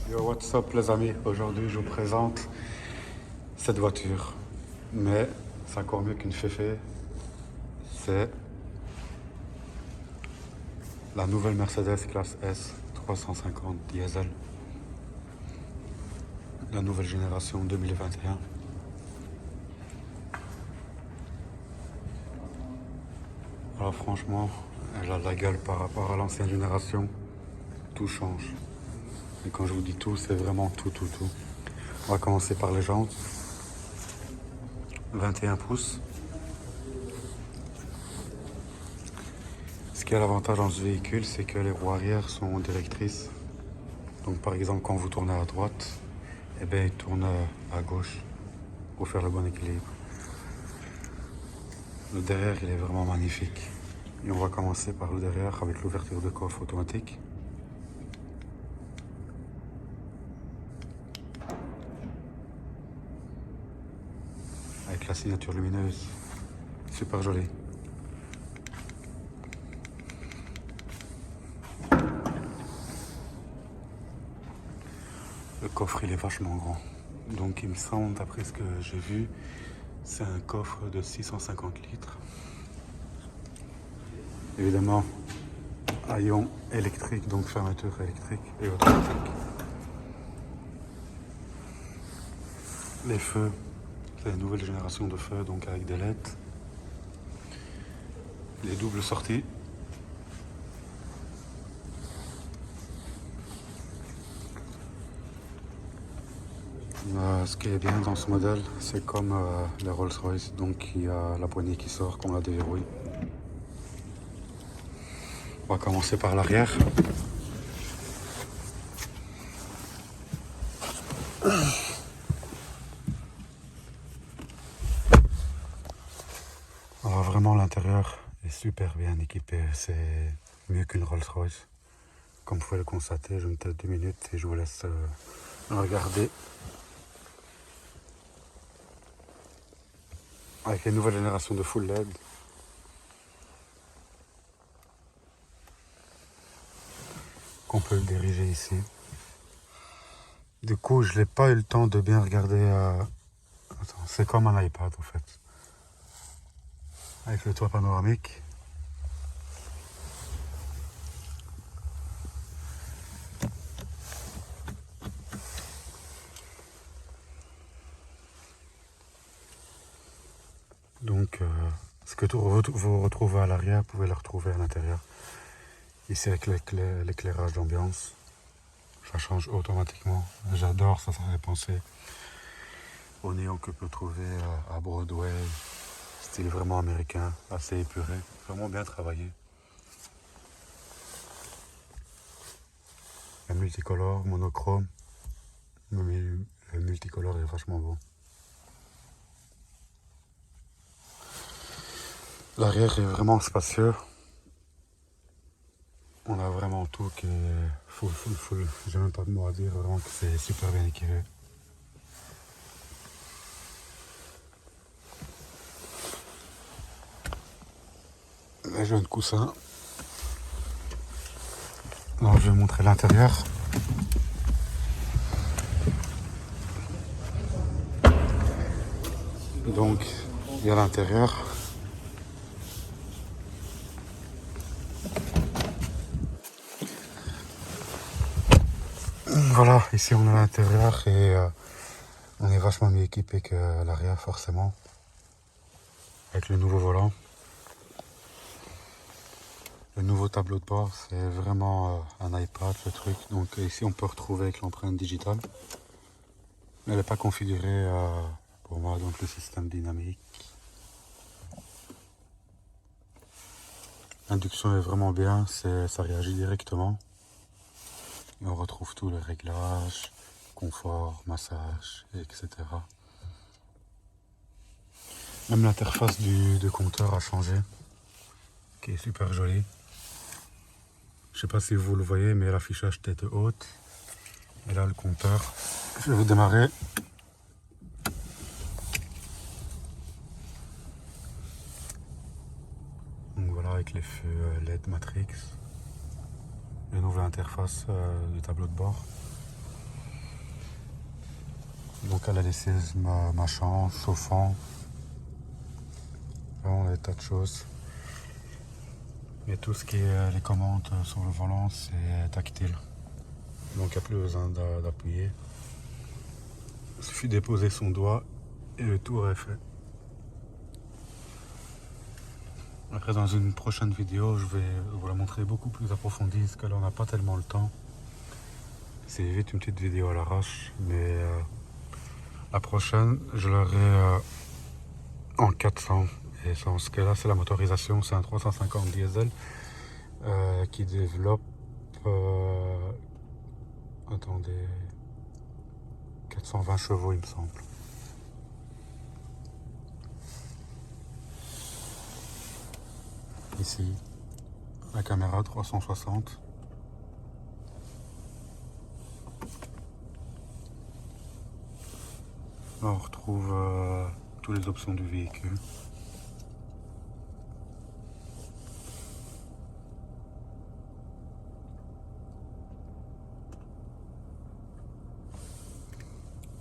Yo, what's up les amis? Aujourd'hui, je vous présente cette voiture. Mais c'est encore mieux qu'une féfé. C'est la nouvelle Mercedes classe S 350 diesel. La nouvelle génération 2021. Alors franchement, elle a de la gueule par rapport à l'ancienne génération. Tout change. Et quand je vous dis tout, c'est vraiment tout. On va commencer par les jantes. 21 pouces. Ce qui a l'avantage dans ce véhicule, c'est que les roues arrière sont directrices. Donc par exemple, quand vous tournez à droite, eh bien, il tourne à gauche pour faire le bon équilibre. Le derrière, il est vraiment magnifique. Et on va commencer par le derrière avec l'ouverture de coffre automatique. Avec la signature lumineuse. Super joli. Le coffre, il est vachement grand. Donc il me semble, d'après ce que j'ai vu, c'est un coffre de 650 litres. Évidemment, haillon électrique, donc fermeture électrique et automatique. Les feux, c'est une nouvelle génération de feux, donc avec des LED. Les doubles sorties. Ce qui est bien dans ce modèle, c'est comme les Rolls-Royce, donc il y a la poignée qui sort quand on la déverrouille. On va commencer par l'arrière. Alors vraiment l'intérieur est super bien équipé, c'est mieux qu'une Rolls-Royce. Comme vous pouvez le constater, je me tais 2 minutes et je vous laisse regarder. Avec les nouvelles générations de full LED. Qu'on peut le diriger ici. Du coup, je n'ai pas eu le temps de bien regarder. Attends, c'est comme un iPad en fait. Avec le toit panoramique. Donc, ce que vous retrouvez à l'arrière, vous pouvez le retrouver à l'intérieur. Ici, avec l'éclairage d'ambiance, ça change automatiquement. J'adore ça, ça fait penser au néon que peut trouver à Broadway. Style vraiment américain, assez épuré, vraiment bien travaillé. Un multicolore, monochrome. Le multicolore est vachement beau. L'arrière est vraiment spacieux. On a vraiment tout qui est full. J'ai même pas de mots à dire, vraiment que c'est super bien équipé. Les jeunes coussins. Alors je vais montrer l'intérieur. Donc il y a l'intérieur. Voilà, ici on a l'intérieur et on est vachement mieux équipé que l'arrière forcément. Avec le nouveau volant. Le nouveau tableau de bord, c'est vraiment un iPad le truc. Donc ici on peut retrouver avec l'empreinte digitale. Mais elle n'est pas configurée pour moi, donc le système dynamique. L'induction est vraiment bien, ça réagit directement. Et on retrouve tous les réglages, confort, massage, etc. Même l'interface du compteur a changé, qui est super jolie. Je sais pas si vous le voyez, mais l'affichage tête haute. Et là le compteur. Je vais vous démarrer. Donc voilà, avec les feux LED Matrix. La nouvelle interface du tableau de bord. Donc elle a laissé ma chance, chauffant, vraiment des tas de choses. Et tout ce qui est les commandes sur le volant, c'est tactile. Donc il n'y a plus besoin d'appuyer. Il suffit de déposer son doigt et le tour est fait. Après dans une prochaine vidéo, je vais vous la montrer beaucoup plus approfondie parce que là on n'a pas tellement le temps. C'est vite une petite vidéo à l'arrache, mais la prochaine je l'aurai en 400. Et ce que là c'est la motorisation, c'est un 350 diesel qui développe attendez, 420 chevaux il me semble. Ici, la caméra 360. Là, on retrouve toutes les options du véhicule.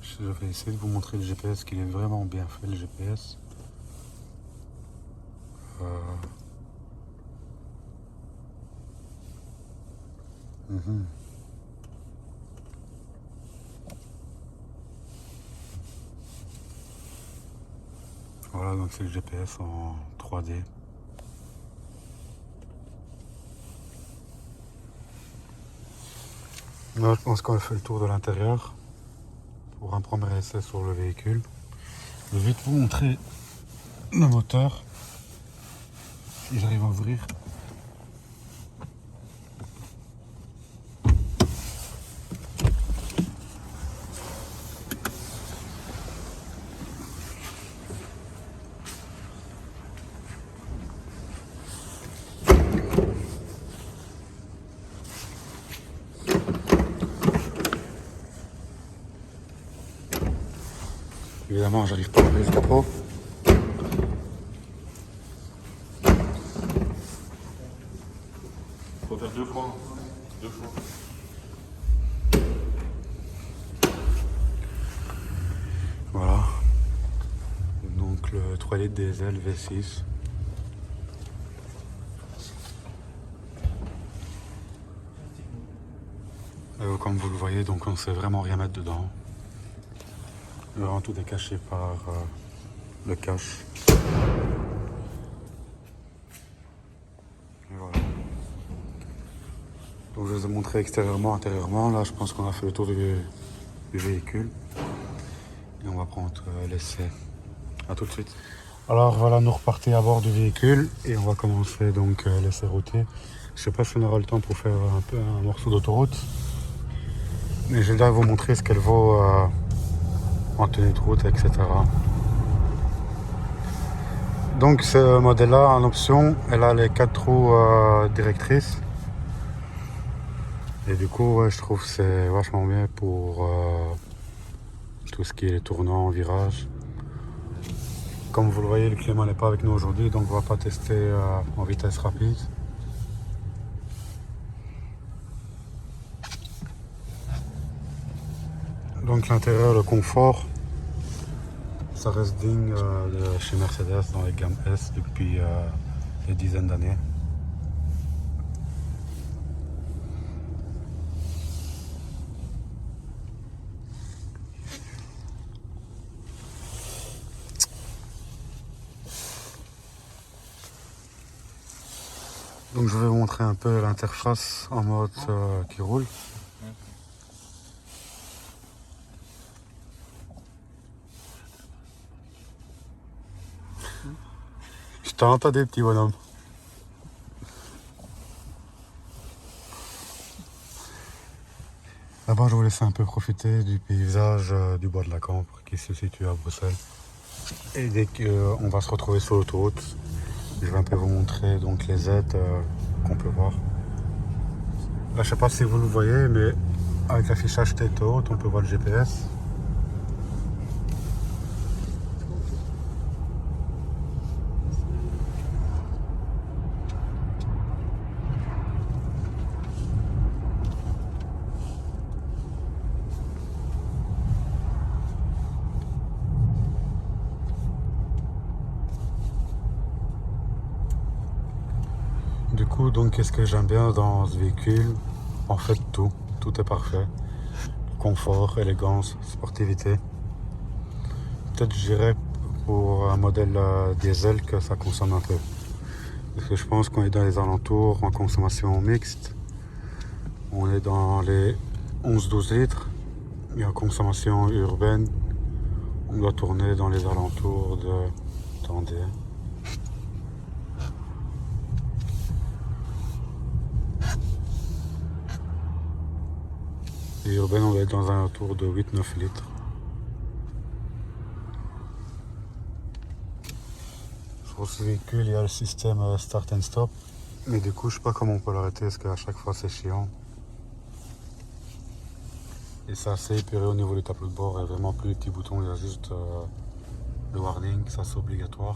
Je vais essayer de vous montrer le GPS, qu'il est vraiment bien fait le GPS. Voilà, donc c'est le GPS en 3D. Là, je pense qu'on a fait le tour de l'intérieur pour un premier essai sur le véhicule. Je vais vite vous montrer le moteur. Si j'arrive à ouvrir. Évidemment, j'arrive pas à ouvrir le capot. Faut faire deux fois. Deux fois. Voilà. Donc le 3 litres diesel V6. Comme vous le voyez, donc on ne sait vraiment rien mettre dedans. Vraiment tout est caché par le cache. Et voilà. Donc je vous ai montré extérieurement, intérieurement. Là, je pense qu'on a fait le tour du véhicule. Et on va prendre l'essai. A tout de suite. Alors voilà, nous repartons à bord du véhicule et on va commencer donc l'essai routier. Je sais pas si on aura le temps pour faire un peu un morceau d'autoroute. Mais je vais déjà vous montrer ce qu'elle vaut en tenue de route, etc. Donc ce modèle-là, en option, elle a les 4 roues directrices. Et du coup, ouais, je trouve que c'est vachement bien pour tout ce qui est tournant, virage. Comme vous le voyez, le Clément n'est pas avec nous aujourd'hui, donc on va pas tester en vitesse rapide. Donc l'intérieur, le confort, ça reste digne de chez Mercedes dans les gammes S depuis des dizaines d'années. Donc je vais vous montrer un peu l'interface en mode qui roule. Je t'ai entendu, petit bonhomme. D'abord, je vous laisse un peu profiter du paysage du bois de la Cambre qui se situe à Bruxelles. Et dès qu'on va se retrouver sur l'autoroute, je vais un peu vous montrer donc les aides qu'on peut voir. Là, je sais pas si vous le voyez, mais avec l'affichage tête haute, on peut voir le GPS. coup, donc, qu'est-ce que j'aime bien dans ce véhicule? En fait, tout est parfait. Confort, élégance, sportivité. Peut-être je dirais pour un modèle diesel que ça consomme un peu. Parce que je pense qu'on est dans les alentours en consommation mixte. On est dans les 11-12 litres. Et en consommation urbaine, on doit tourner dans les alentours de... Attendez. Et urbaine, on doit être dans un alentour de 8-9 litres. Sur ce véhicule, il y a le système start and stop. Mais du coup, je sais pas comment on peut l'arrêter parce qu'à chaque fois, c'est chiant. Et c'est assez épuré au niveau du tableau de bord. Il n'y a vraiment plus les petits boutons, il y a juste le warning, ça c'est obligatoire.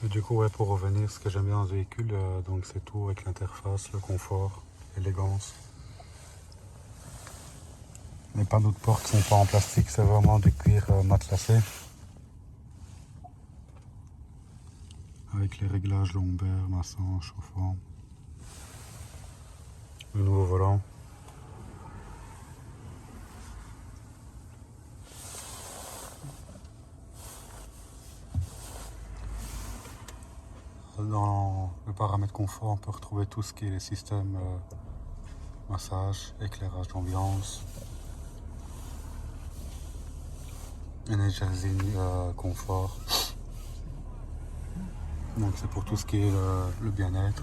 Et du coup, ouais, pour revenir, ce que j'aime bien dans ce véhicule, donc c'est tout avec l'interface, le confort, l'élégance. Les panneaux de porte sont pas en plastique, c'est vraiment du cuir matelassé. Avec les réglages lombaires, massant, chauffant. Le nouveau volant. Dans le paramètre confort, on peut retrouver tout ce qui est les systèmes massage, éclairage d'ambiance, energizing confort. Donc c'est pour tout ce qui est le bien-être.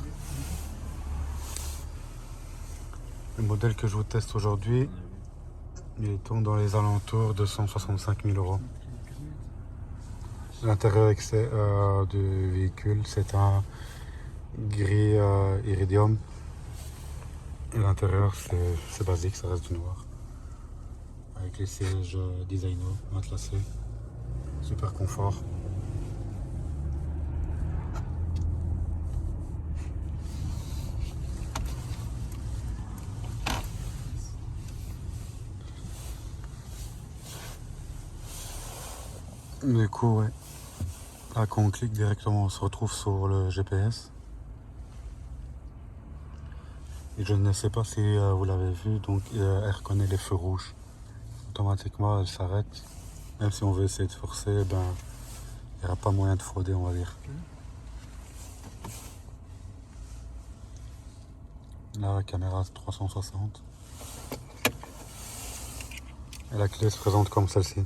Le modèle que je vous teste aujourd'hui, il tourne dans les alentours de 165 000 euros. L'intérieur du véhicule, c'est un gris iridium. Et l'intérieur, c'est basique, ça reste du noir. Avec les sièges designer, matelassés. Super confort. Du coup, ouais. Là, quand on clique directement, on se retrouve sur le GPS. Et je ne sais pas si vous l'avez vu, donc elle reconnaît les feux rouges. Automatiquement, elle s'arrête. Même si on veut essayer de forcer, ben, il n'y aura pas moyen de frauder, on va dire. Là, la caméra 360. Et la clé se présente comme celle-ci.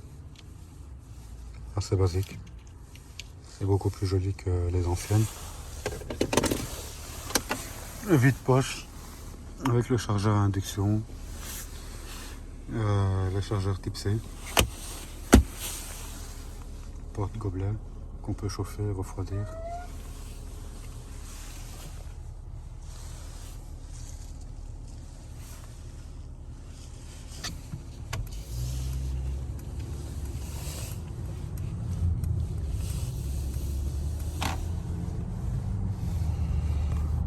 Assez basique. C'est beaucoup plus joli que les anciennes. Le vide-poche avec le chargeur à induction. Le chargeur type C. Porte-gobelet qu'on peut chauffer et refroidir.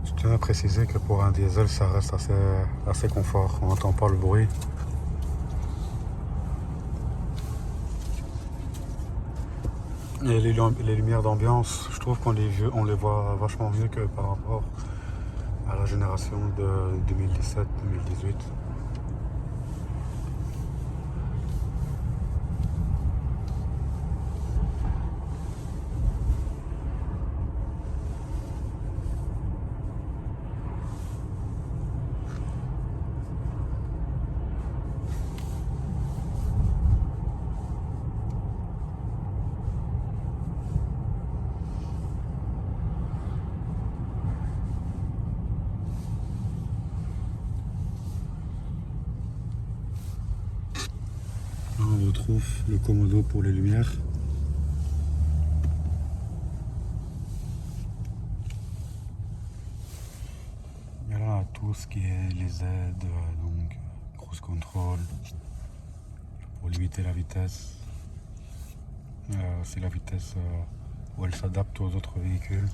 Je tiens à préciser que pour un diesel, ça reste assez confort. On n'entend pas le bruit. Et les lumières d'ambiance, je trouve qu'on les voit vachement mieux que par rapport à la génération de 2017-2018. Là, on retrouve le commodo pour les lumières. Et là, tout ce qui est les aides, donc cruise control, pour limiter la vitesse. C'est la vitesse où elle s'adapte aux autres véhicules.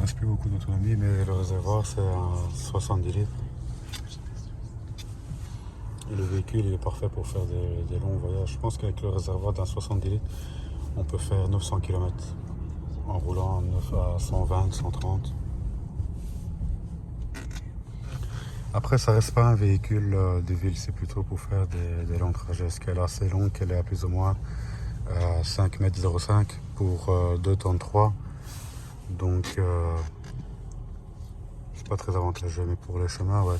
reste plus beaucoup d'autonomie, mais le réservoir c'est un 70 litres. Et le véhicule il est parfait pour faire des longs voyages. Je pense qu'avec le réservoir d'un 70 litres, on peut faire 900 km en roulant à 120, 130. Après, ça reste pas un véhicule de ville, c'est plutôt pour faire des longs trajets. Parce qu'elle est assez longue, qu'elle est à plus ou moins 5,05 m pour 2 tonnes 3. Donc, c'est pas très avantageux, mais pour les chemins, ouais.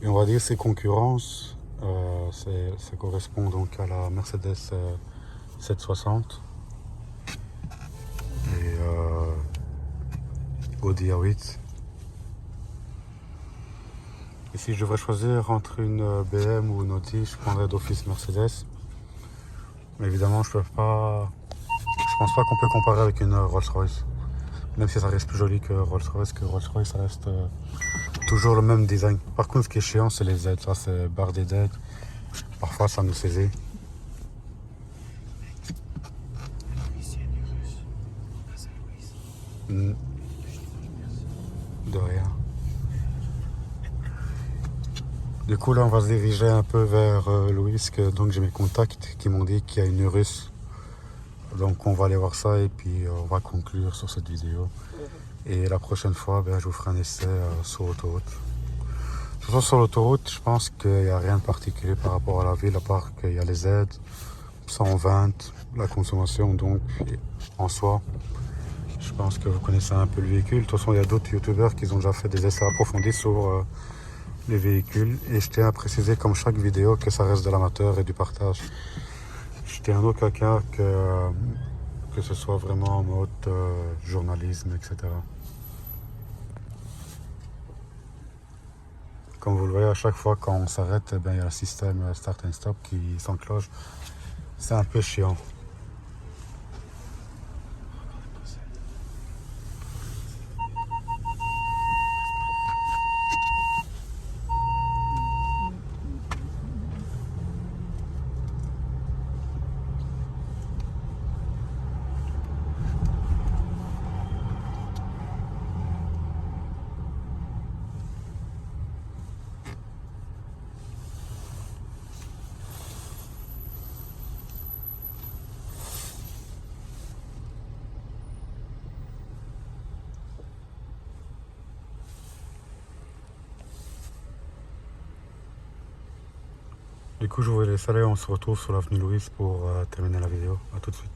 Et on va dire ses concurrences, ça correspond donc à la Mercedes 760 et Audi A8. Et si je devrais choisir entre une BM ou une Audi, je prendrais d'office Mercedes. Mais évidemment, je pense pas qu'on peut comparer avec une Rolls-Royce. Même si ça reste plus joli que Rolls-Royce, ça reste toujours le même design. Par contre, ce qui est chiant, c'est les aides. Ça, c'est barre des aides. Parfois, ça nous saisit. De rien. Du coup, là, on va se diriger un peu vers Louis. Donc, j'ai mes contacts qui m'ont dit qu'il y a une russe. Donc, on va aller voir ça et puis on va conclure sur cette vidéo. Et la prochaine fois, je vous ferai un essai sur l'autoroute. De toute façon, sur l'autoroute, je pense qu'il n'y a rien de particulier par rapport à la ville, à part qu'il y a les aides, 120, la consommation, donc en soi, je pense que vous connaissez un peu le véhicule. De toute façon, il y a d'autres youtubeurs qui ont déjà fait des essais approfondis sur les véhicules. Et je tiens à préciser, comme chaque vidéo, que ça reste de l'amateur et du partage. Je tiens en aucun cas que ce soit vraiment en mode journalisme, etc. Comme vous le voyez, à chaque fois quand on s'arrête, il y a le système start and stop qui s'enclenche. C'est un peu chiant. Du coup, je vous laisse aller, on se retrouve sur l'avenue Louis pour terminer la vidéo. A tout de suite.